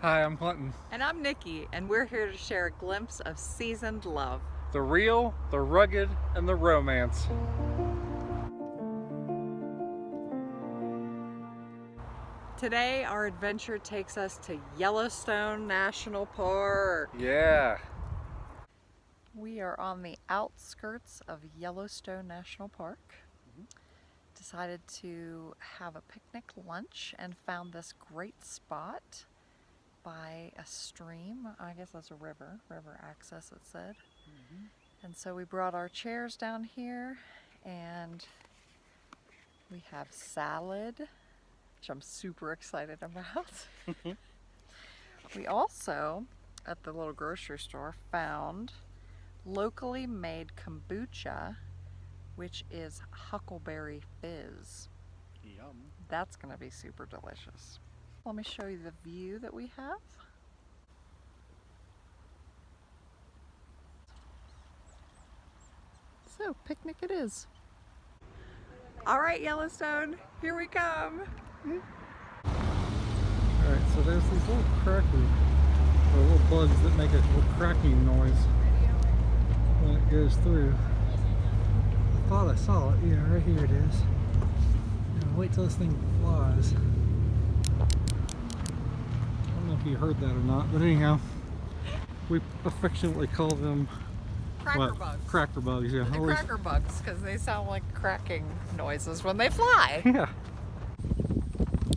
Hi, I'm Clinton. And I'm Nikki, and we're here to share a glimpse of seasoned love. The real, the rugged, and the romance. Today, our adventure takes us to Yellowstone National Park. Yeah. We are on the outskirts of Yellowstone National Park. Decided to have a picnic lunch and found this great spot by a stream. I guess that's a river access, it said. And so we brought our chairs down here and we have salad, which I'm super excited about. We also, at the little grocery store, found locally made kombucha, which is huckleberry fizz. Yum. That's going to be super delicious. Let me show you the view that we have. So, picnic it is. All right, Yellowstone, here we come. Alright, so there's these little little bugs that make a little cracking noise when it goes through. I thought I saw it. Yeah, right here it is. Now, wait till this thing flies. I don't know if you heard that or not, but anyhow, we affectionately call them Cracker bugs. Cracker bugs, yeah. The cracker bugs, because they sound like cracking noises when they fly. Yeah.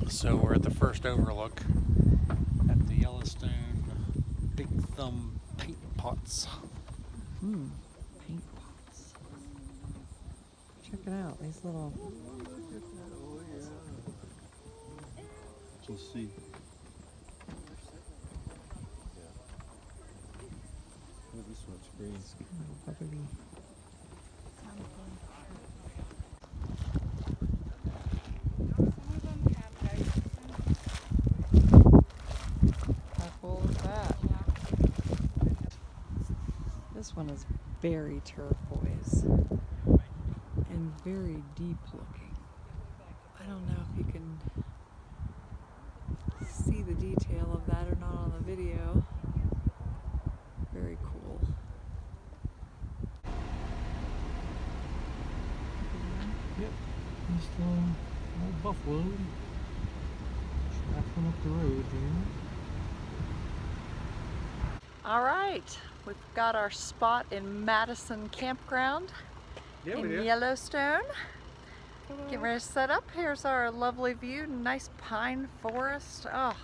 So we're at the first overlook at the Yellowstone Big Thumb paint pots. Paint pots. Check it out, these little... We'll see. This one's green. How cool is that? This one is very turquoise and very deep looking. I don't know if you can see the detail of that or not on the video. Very cool. Yep, just old buffalo trapping up the road here. All right, we've got our spot in Madison Campground in Yellowstone. Getting ready to set up. Here's our lovely view, nice pine forest. Oh,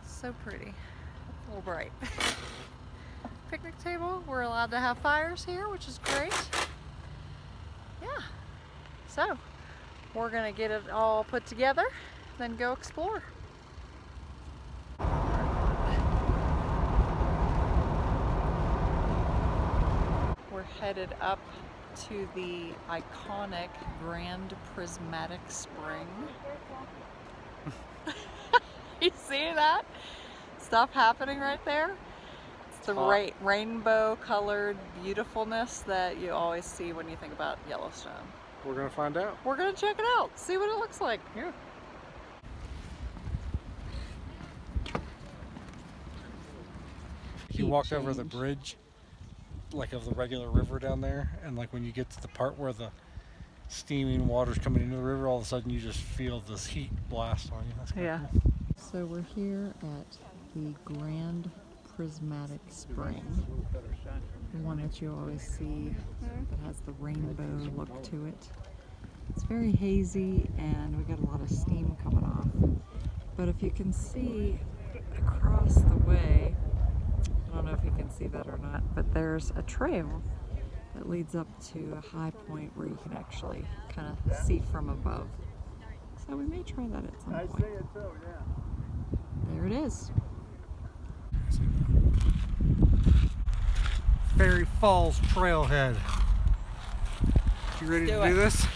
so pretty. A little bright. Picnic table. We're allowed to have fires here, which is great. Yeah. So, we're gonna get it all put together, then go explore. We're headed up to the iconic Grand Prismatic Spring. You see that? Stuff happening right there? It's the rainbow colored beautifulness that you always see when you think about Yellowstone. We're gonna find out. We're gonna check it out, see what it looks like. Yeah. You walked over the bridge, like of the regular river down there, and like when you get to the part where the steaming water's coming into the river, all of a sudden you just feel this heat blast on you. That's kinda cool. So we're here at the Grand Prismatic Spring, the one that you always see that has the rainbow look to it. It's very hazy and we got a lot of steam coming off. But if you can see across the way, I don't know if you can see that or not, but there's a trail that leads up to a high point where you can actually kind of see from above. So we may try that at some point. There it is. Fairy Falls Trailhead. You ready to do this?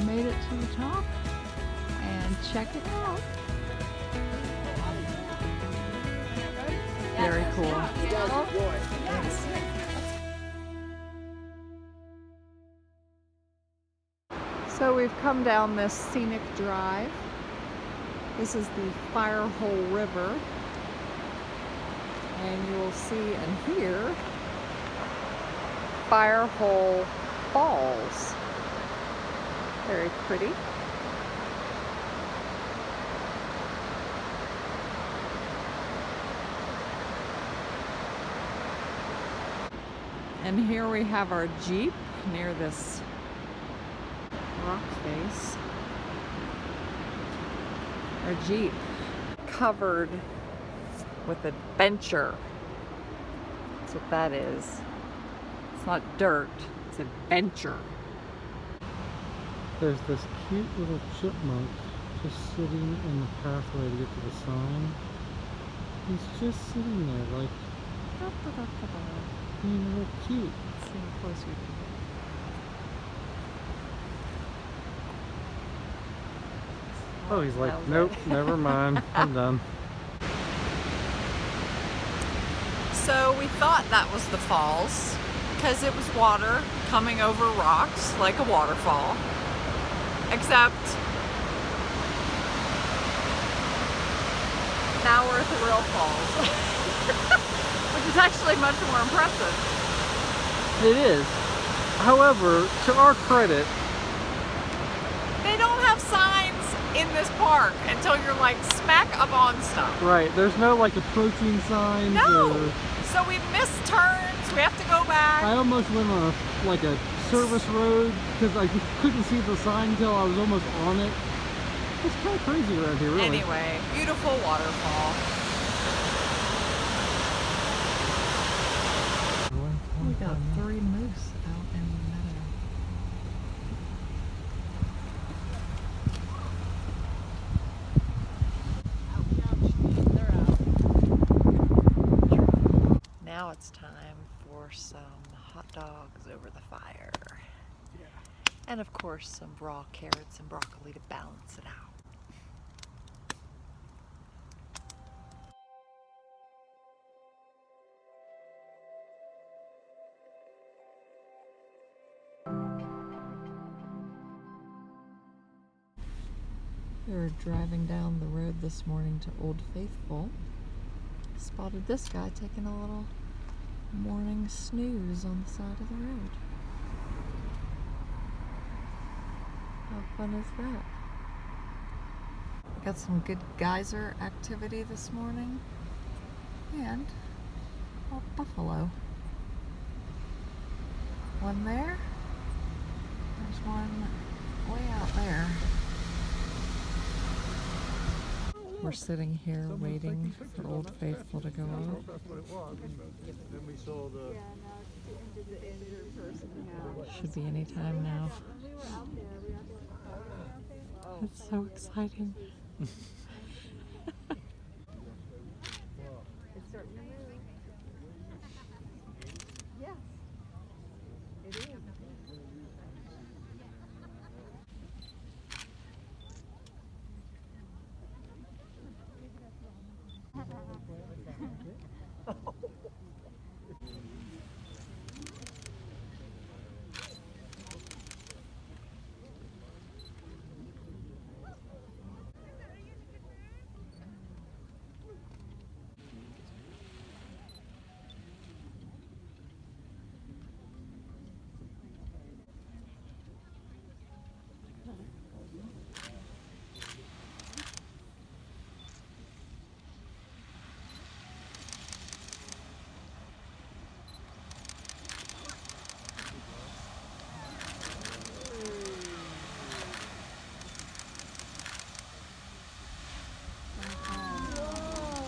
Made it to the top and check it out. Very cool. So we've come down this scenic drive. This is the Firehole River. And you will see and hear Firehole Falls. Very pretty. And here we have our Jeep near this rock face. Our Jeep covered with adventure. That's what that is. It's not dirt, it's adventure. There's this cute little chipmunk just sitting in the pathway to get to the sign. He's just sitting there like being real cute. Let's see how close we can get. Oh, he's like, nope, never mind, I'm done. So we thought that was the falls because it was water coming over rocks like a waterfall, except now we're at the real falls, which is actually much more impressive. It is. However, to our credit, They don't have signs in this park until you're like smack up on stuff. right, there's no like approaching signs. No! Or, So we missed turns, we have to go back. I almost went on a service road because I couldn't see the sign until I was almost on it. It's kind of crazy around here, really. Anyway, beautiful waterfall. We got 3 moose out in the meadow. Now it's time for some hot dogs over the fire. Yeah. And of course some raw carrots and broccoli to balance it out. We were driving down the road this morning to Old Faithful. Spotted this guy taking a little morning snooze on the side of the road. How fun is that? Got some good geyser activity this morning. And a buffalo. One there. There's one way out there. We're sitting here waiting for Old Faithful to go off. Then we saw the Should be any time now. It's so exciting.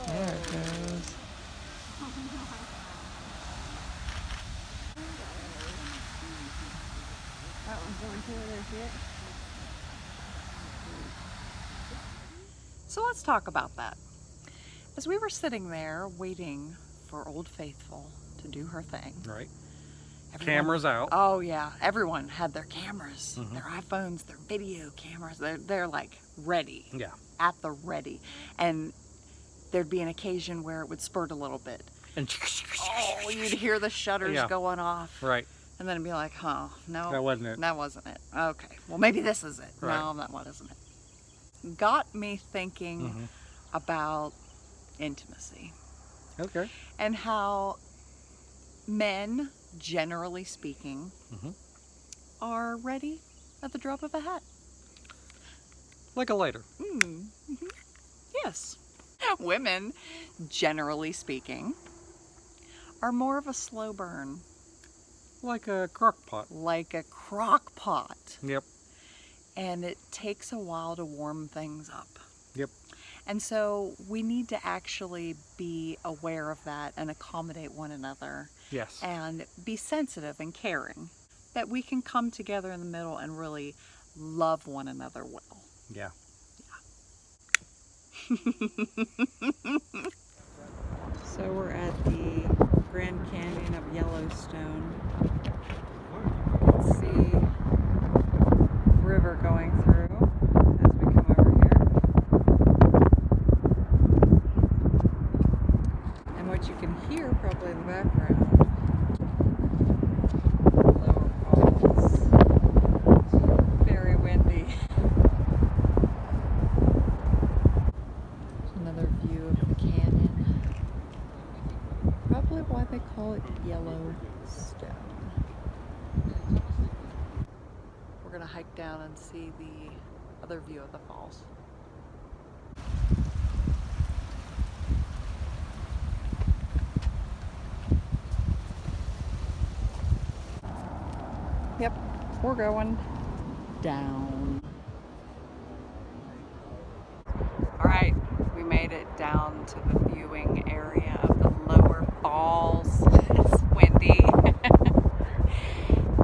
There it goes. That one's going too, there's it. So let's talk about that. As we were sitting there waiting for Old Faithful to do her thing. Right. everyone- Cameras out. Oh yeah, everyone had their cameras, their iPhones, their video cameras. They're like ready. Yeah. At the ready. And there'd be an occasion where it would spurt a little bit. and Oh, you'd hear the shutters Yeah. going off. right. And then it'd be like, huh, no. That wasn't it. That wasn't it. Okay. Well, maybe this is it. Right. No, that one isn't it. Got me thinking about intimacy Okay. and how men, generally speaking, are ready at the drop of a hat. Like a lighter. Yes. Women, generally speaking, are more of a slow burn, Like a crock pot. like a crock pot. Yep. And it takes a while to warm things up. Yep. And so we need to actually be aware of that and accommodate one another Yes. and be sensitive and caring, that we can come together in the middle and really love one another well. Yeah. So we're at the Grand Canyon of Yellowstone. You can see river going through as we come over here. And what you can hear probably in the background, Lower Falls. Very windy. Another view of the canyon. Probably why they call it Yellowstone. We're gonna hike down and see the other view of the falls. Yep, we're going down. All right, we made it down to the viewing area of the lower falls. It's windy.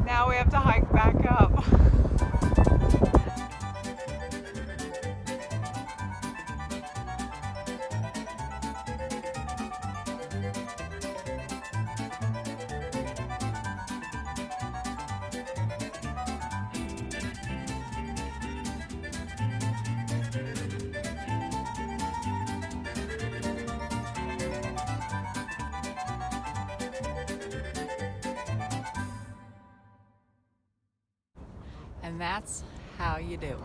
Now we have to hike back up. And that's how you do it.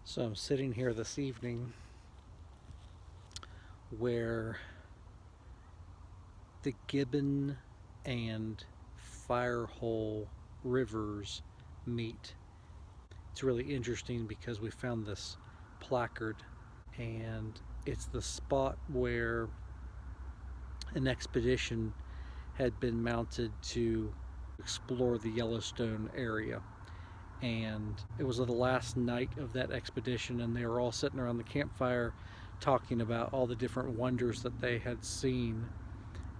So I'm sitting here this evening where the Gibbon and Firehole rivers meet. It's really interesting because we found this placard, and it's the spot where an expedition had been mounted to explore the Yellowstone area. And it was the last night of that expedition, and they were all sitting around the campfire talking about all the different wonders that they had seen.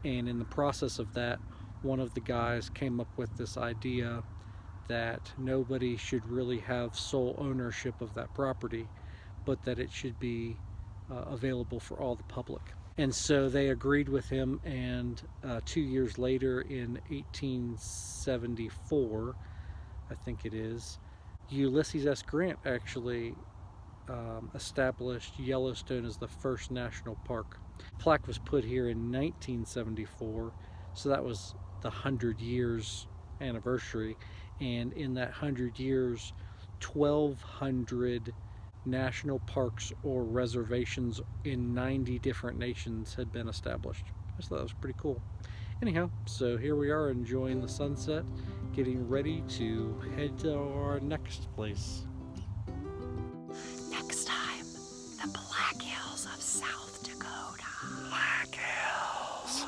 And in the process of that, one of the guys came up with this idea that nobody should really have sole ownership of that property, but that it should be available for all the public. And so they agreed with him, and 2 years later, in 1874, I think it is, Ulysses S. Grant actually established Yellowstone as the first national park. Plaque was put here in 1974, so that was the 100 years anniversary, and in that 100 years 1,200 national parks or reservations in 90 different nations had been established. I just thought that was pretty cool. Anyhow, so here we are enjoying the sunset, getting ready to head to our next place. Next time, the Black Hills of South Dakota. Black Hills.